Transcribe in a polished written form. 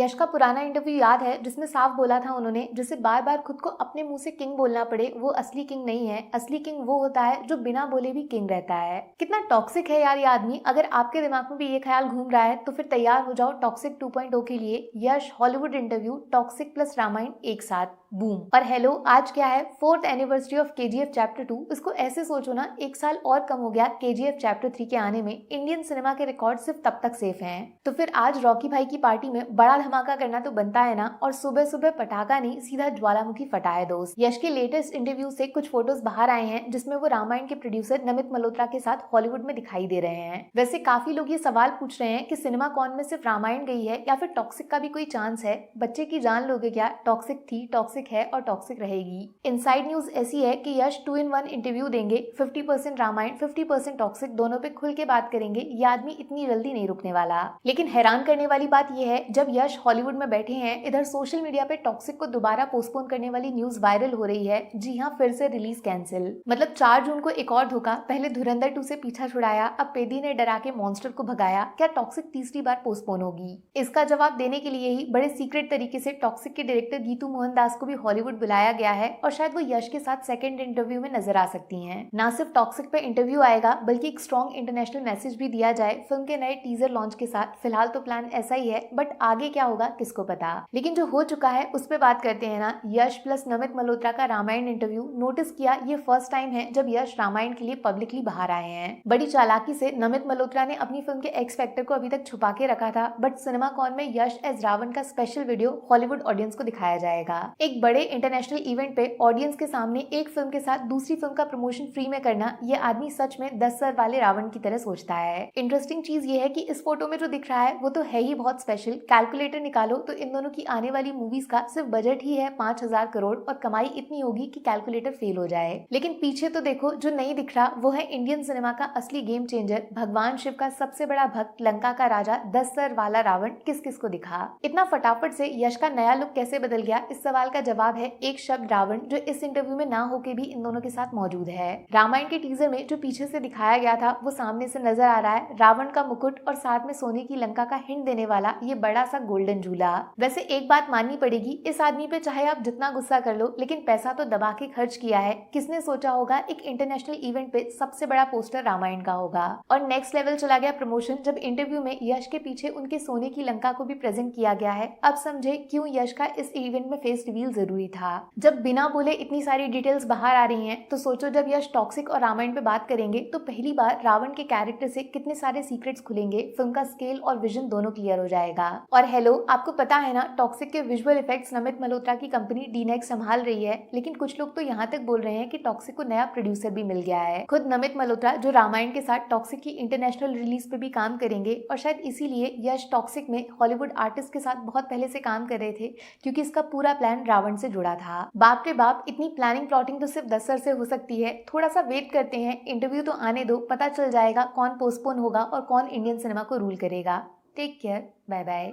यश का पुराना इंटरव्यू याद है जिसमें साफ बोला था उन्होंने, जिसे बार बार खुद को अपने मुंह से किंग बोलना पड़े वो असली किंग नहीं है। असली किंग वो होता है जो बिना बोले भी किंग रहता है। कितना टॉक्सिक है यार ये आदमी। अगर आपके दिमाग में भी ये ख्याल घूम रहा है तो फिर तैयार हो जाओ टॉक्सिक 2.0 के लिए। Yash Hollywood interview toxic plus Ramayana एक साथ, बूम। और हेलो, आज क्या है 4th anniversary of KGF chapter 2। इसको ऐसे सोचो ना, एक साल और कम हो गया केजीएफ चैप्टर 3 के आने में। इंडियन सिनेमा के रिकॉर्ड सिर्फ तब तक सेफ हैं। तो फिर आज रॉकी भाई की पार्टी में बड़ा धमाका करना तो बनता है ना। और सुबह सुबह पटाखा नहीं, सीधा ज्वालामुखी फटाए दोस्त। यश के लेटेस्ट इंटरव्यू से कुछ फोटोज बाहर आए हैं जिसमें वो रामायण के प्रोड्यूसर नमित मल्होत्रा के साथ हॉलीवुड में दिखाई दे रहे हैं। वैसे काफी लोग ये सवाल पूछ रहे हैं कि सिनेमा कॉन में सिर्फ रामायण गई है या फिर टॉक्सिक का भी कोई चांस है। बच्चे की जान लोगे क्या, टॉक्सिक थी, टॉक्सिक है और टॉक्सिक रहेगी। इनसाइड न्यूज ऐसी है कि यश 2-in-1 इंटरव्यू देंगे। 50% रामायण 50% टॉक्सिक, दोनों पे खुल के बात करेंगे। ये आदमी इतनी जल्दी नहीं रुकने वाला। लेकिन हैरान करने वाली बात यह है, जब यश हॉलीवुड में बैठे हैं, इधर सोशल मीडिया पे टॉक्सिक को दोबारा पोस्टपोन करने वाली न्यूज वायरल हो रही है। जी हाँ, फिर से रिलीज कैंसिल। मतलब 4 जून को एक और धोखा। पहले धुरंधर 2 से पीछा छुड़ाया, अब पेदी ने डरा के मॉन्स्टर को भगाया। क्या टॉक्सिक तीसरी बार पोस्टपोन होगी? इसका जवाब देने के लिए ही बड़े सीक्रेट तरीके से टॉक्सिक के डायरेक्टर गीतू मोहन दास को भी हॉलीवुड बुलाया गया है और शायद वो यश के साथ सेकंड इंटरव्यू में नजर आ सकती हैं। ना सिर्फ टॉक्सिक पे इंटरव्यू आएगा बल्कि एक स्ट्रॉन्ग इंटरनेशनल मैसेज भी दिया जाए फिल्म के नए टीजर लॉन्च के साथ। फिलहाल तो प्लान ऐसा ही है, बट आगे क्या होगा किसको पता। लेकिन जो हो चुका है उस पे बात करते हैं ना। यश प्लस नमित मल्होत्रा का रामायण इंटरव्यू। नोटिस किया, ये फर्स्ट टाइम है जब यश रामायण के लिए पब्लिकली बाहर आए हैं। बड़ी चालाकी से नमित मल्होत्रा ने अपनी फिल्म के एक्स फैक्टर को अभी तक छुपा के रखा था, बट सिनेमा कॉन में यश एज रावण का स्पेशल वीडियो हॉलीवुड ऑडियंस को दिखाया जाएगा। एक बड़े इंटरनेशनल इवेंट पे ऑडियंस के सामने एक फिल्म के साथ दूसरी फिल्म का प्रमोशन फ्री में करना, ये आदमी सच में 10 सर वाले रावण की तरह सोचता है। इंटरेस्टिंग चीज ये है कि इस फोटो में जो दिख रहा है वो तो है ही बहुत स्पेशल। कैलकुलेटर निकालो तो इन दोनों की आने वाली मूवीज का सिर्फ बजट ही है 5000 करोड़ और कमाई इतनी होगी कि कैलकुलेटर फेल हो जाए। लेकिन पीछे तो देखो, जो नहीं दिख रहा वो है इंडियन सिनेमा का असली गेम चेंजर, भगवान शिव का सबसे बड़ा भक्त, लंका का राजा, 10 सर वाला रावण। किस किस को दिखा? इतना फटाफट से यश का नया लुक कैसे बदल गया? इस सवाल का जवाब है एक शब्द, रावण, जो इस इंटरव्यू में ना होके भी इन दोनों के साथ मौजूद है। रामायण के टीजर में जो पीछे से दिखाया गया था वो सामने से नजर आ रहा है। रावण का मुकुट और साथ में सोने की लंका का हिंट देने वाला ये बड़ा सा गोल्डन झूला। वैसे एक बात माननी पड़ेगी, इस आदमी पे चाहे आप जितना गुस्सा कर लो, लेकिन पैसा तो दबा के खर्च किया है। किसने सोचा होगा एक इंटरनेशनल इवेंट पे सबसे बड़ा पोस्टर रामायण का होगा। और नेक्स्ट लेवल चला गया प्रमोशन, जब इंटरव्यू में यश के पीछे उनके सोने की लंका को भी प्रेजेंट किया गया है। अब समझे क्यों यश का इस इवेंट में फेस रिवील जरूरी था। जब बिना बोले इतनी सारी डिटेल्स बाहर आ रही हैं, तो सोचो जब यश टॉक्सिक और रामायण पे बात करेंगे तो पहली बार रावण के कैरेक्टर से कितने सारे सीक्रेट्स खुलेंगे। फिल्म का स्केल और विजन दोनों क्लियर हो जाएगा। और हेलो, आपको पता है ना, टॉक्सिक के विजुअल इफेक्ट्स नमित मल्होत्रा की कंपनी डीनेक्स संभाल रही है। लेकिन कुछ लोग तो यहाँ तक बोल रहे हैं कि टॉक्सिक को नया प्रोड्यूसर भी मिल गया है, खुद नमित मल्होत्रा, जो रामायण के साथ टॉक्सिक की इंटरनेशनल रिलीज पे भी काम करेंगे। और शायद इसीलिए यश टॉक्सिक में हॉलीवुड आर्टिस्ट के साथ बहुत पहले से काम कर रहे थे, क्योंकि इसका पूरा प्लान रावण से जुड़ा था। बाप रे बाप, इतनी प्लानिंग प्लॉटिंग तो सिर्फ 10 सर से हो सकती है। थोड़ा सा वेट करते हैं, इंटरव्यू तो आने दो, पता चल जाएगा कौन पोस्टपोन होगा और कौन इंडियन सिनेमा को रूल करेगा। Take care, bye bye.